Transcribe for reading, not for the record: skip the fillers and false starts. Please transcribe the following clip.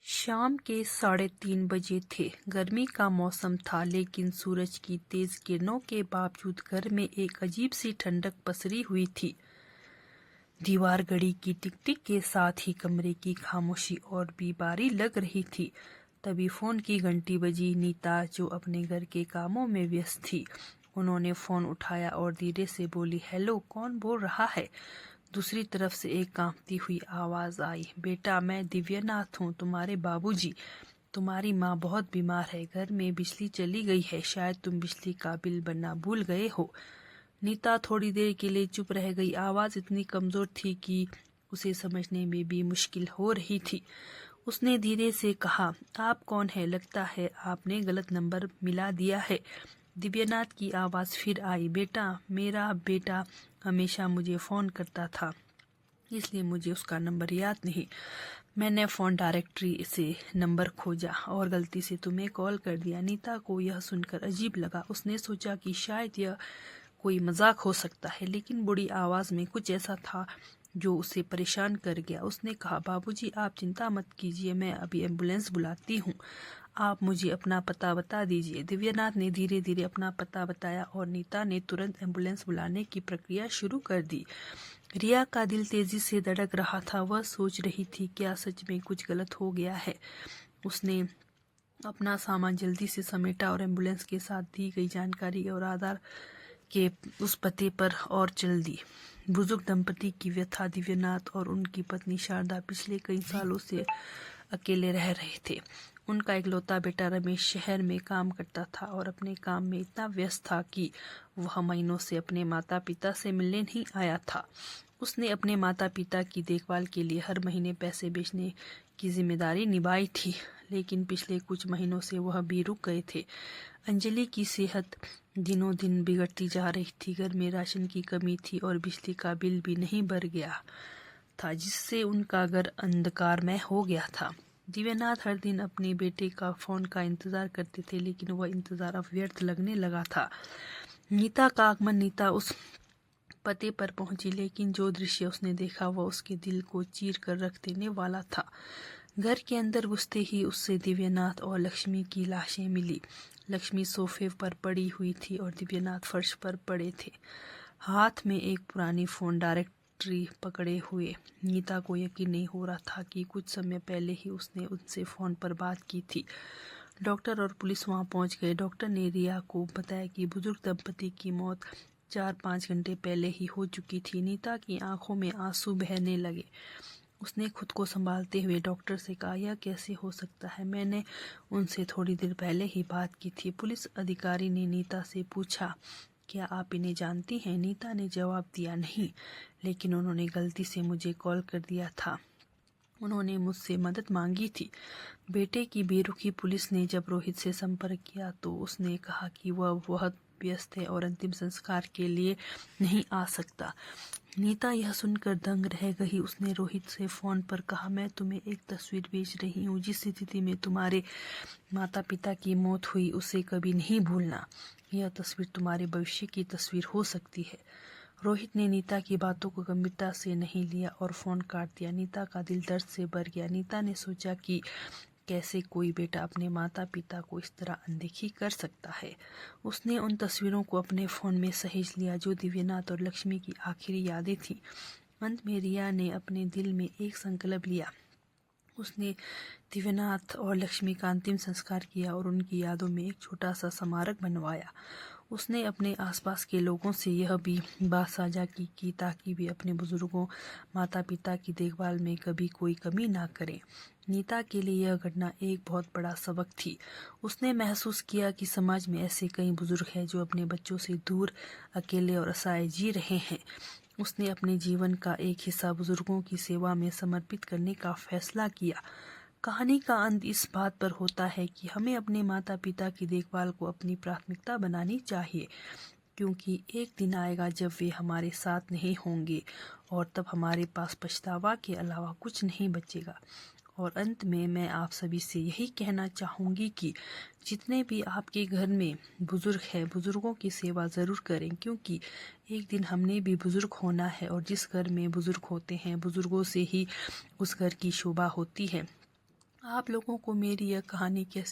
शाम के 3:30 बजे थे। गर्मी का मौसम था, लेकिन सूरज की तेज किरणों के बावजूद घर में एक अजीब सी ठंडक पसरी हुई थी। दीवार घड़ी की टिक टिक के साथ ही कमरे की खामोशी और भी भारी लग रही थी। तभी फोन की घंटी बजी। नीता, जो अपने घर के कामों में व्यस्त थी, उन्होंने फोन उठाया और धीरे से बोली, हेलो, कौन बोल रहा है? दूसरी तरफ से एक कांपती हुई आवाज आई, बेटा, मैं दिव्यनाथ हूँ, तुम्हारे बाबूजी। तुम्हारी माँ बहुत बीमार है, घर में बिजली चली गई है, शायद तुम बिजली का बिल भरना भूल गए हो। नीता थोड़ी देर के लिए चुप रह गई। आवाज इतनी कमजोर थी कि उसे समझने में भी मुश्किल हो रही थी। उसने धीरे से कहा, आप कौन है? लगता है आपने गलत नंबर मिला दिया है। दिव्यनाथ की आवाज फिर आई, बेटा, मेरा बेटा हमेशा मुझे फोन करता था, इसलिए मुझे उसका नंबर याद नहीं। मैंने फोन डायरेक्टरी से नंबर खोजा और गलती से तुम्हें कॉल कर दिया। नीता को यह सुनकर अजीब लगा। उसने सोचा कि शायद यह कोई मजाक हो सकता है, लेकिन बुरी आवाज में कुछ ऐसा था जो उसे परेशान कर गया। उसने कहा, बाबूजी, आप चिंता मत कीजिए, मैं अभी एम्बुलेंस बुलाती हूँ। आप मुझे अपना पता बता दीजिए। दिव्यनाथ ने धीरे धीरे अपना पता बताया और नीता ने तुरंत एम्बुलेंस बुलाने की प्रक्रिया शुरू कर दी। रिया का दिल तेजी से धड़क रहा था। वह सोच रही थी, क्या सच में कुछ गलत हो गया है? उसने अपना सामान जल्दी से समेटा और एम्बुलेंस के साथ दी गई जानकारी और आधार के उस पते पर और चल दी। बुजुर्ग दंपति की व्यथा। दिव्यनाथ और उनकी पत्नी शारदा पिछले कई सालों से अकेले रह रहे थे। उनका इकलौता बेटा रमेश शहर में काम करता था और अपने काम में इतना व्यस्त था कि वह महीनों से अपने माता पिता से मिलने नहीं आया था। उसने अपने माता पिता की देखभाल के लिए हर महीने पैसे भेजने की जिम्मेदारी निभाई थी, लेकिन पिछले कुछ महीनों से वह भी रुक गए थे। अंजलि की सेहत दिनों दिन बिगड़ती जा रही थी। घर में राशन की कमी थी और बिजली का बिल भी नहीं भर गया था, जिससे उनका घर अंधकारमय हो गया था। दिव्यनाथ हर दिन अपने बेटे का फोन का इंतजार करते थे, लेकिन वह इंतजार अब व्यर्थ लगने लगा था। नीता का आगमन। नीता उस पते पर पहुंची, लेकिन जो दृश्य उसने देखा वह उसके दिल को चीर कर रख देने वाला था। घर के अंदर घुसते ही उससे दिव्यनाथ और लक्ष्मी की लाशें मिली। लक्ष्मी सोफे पर पड़ी हुई थी और दिव्यनाथ फर्श पर पड़े थे, हाथ में एक पुरानी फोन डायरेक्टरी पकड़े हुए। नीता को यकीन नहीं हो रहा था कि कुछ समय पहले ही उसने उनसे फोन पर बात की थी। डॉक्टर और पुलिस वहां पहुंच गए। डॉक्टर ने रिया को बताया कि बुजुर्ग दंपति की मौत 4-5 घंटे पहले ही हो चुकी थी। नीता की आंखों में आंसू बहने लगे। उसने खुद को संभालते हुए डॉक्टर से कहा, यह कैसे हो सकता है? मैंने उनसे थोड़ी देर पहले ही बात की थी। पुलिस अधिकारी ने नीता से पूछा, क्या आप इन्हें जानती हैं? नीता ने जवाब दिया, नहीं, लेकिन उन्होंने गलती से मुझे कॉल कर दिया था। उन्होंने मुझसे मदद मांगी थी। बेटे की बेरुखी। पुलिस ने जब रोहित से संपर्क किया तो उसने कहा कि वह बहुत व्यस्त है और अंतिम संस्कार के लिए नहीं आ सकता। नीता यह सुनकर दंग रह गई। उसने रोहित से फोन पर कहा, मैं तुम्हें एक तस्वीर भेज रही हूँ। जिस स्थिति में तुम्हारे माता पिता की मौत हुई, उसे कभी नहीं भूलना। यह तस्वीर तुम्हारे भविष्य की तस्वीर हो सकती है। रोहित ने नीता की बातों को गंभीरता से नहीं लिया और फोन काट दिया। नीता का दिल दर्द से भर गया। नीता ने सोचा कि कैसे कोई बेटा अपने माता पिता को इस तरह अनदेखी कर सकता है। उसने उन तस्वीरों को अपने फोन में सहेज लिया जो दिव्यनाथ और लक्ष्मी की आखिरी यादें थी। अंत में रिया ने अपने दिल में एक संकल्प लिया। उसने दिव्यनाथ और लक्ष्मी का अंतिम संस्कार किया और उनकी यादों में एक छोटा सा स्मारक बनवाया। उसने अपने आसपास के लोगों से यह भी बात साझा की ताकि वे अपने बुजुर्गों, माता पिता की देखभाल में कभी कोई कमी ना करें। नीता के लिए यह घटना एक बहुत बड़ा सबक थी। उसने महसूस किया कि समाज में ऐसे कई बुजुर्ग हैं जो अपने बच्चों से दूर, अकेले और असहाय जी रहे हैं। उसने अपने जीवन का एक हिस्सा बुजुर्गों की सेवा में समर्पित करने का फैसला किया। कहानी का अंत इस बात पर होता है कि हमें अपने माता पिता की देखभाल को अपनी प्राथमिकता बनानी चाहिए, क्योंकि एक दिन आएगा जब वे हमारे साथ नहीं होंगे और तब हमारे पास पछतावा के अलावा कुछ नहीं बचेगा। और अंत में मैं आप सभी से यही कहना चाहूँगी कि जितने भी आपके घर में बुजुर्ग हैं, बुजुर्गों की सेवा ज़रूर करें, क्योंकि एक दिन हमने भी बुजुर्ग होना है और जिस घर में बुजुर्ग होते हैं, बुजुर्गों से ही उस घर की शोभा होती है। आप लोगों को मेरी यह कहानी कैसी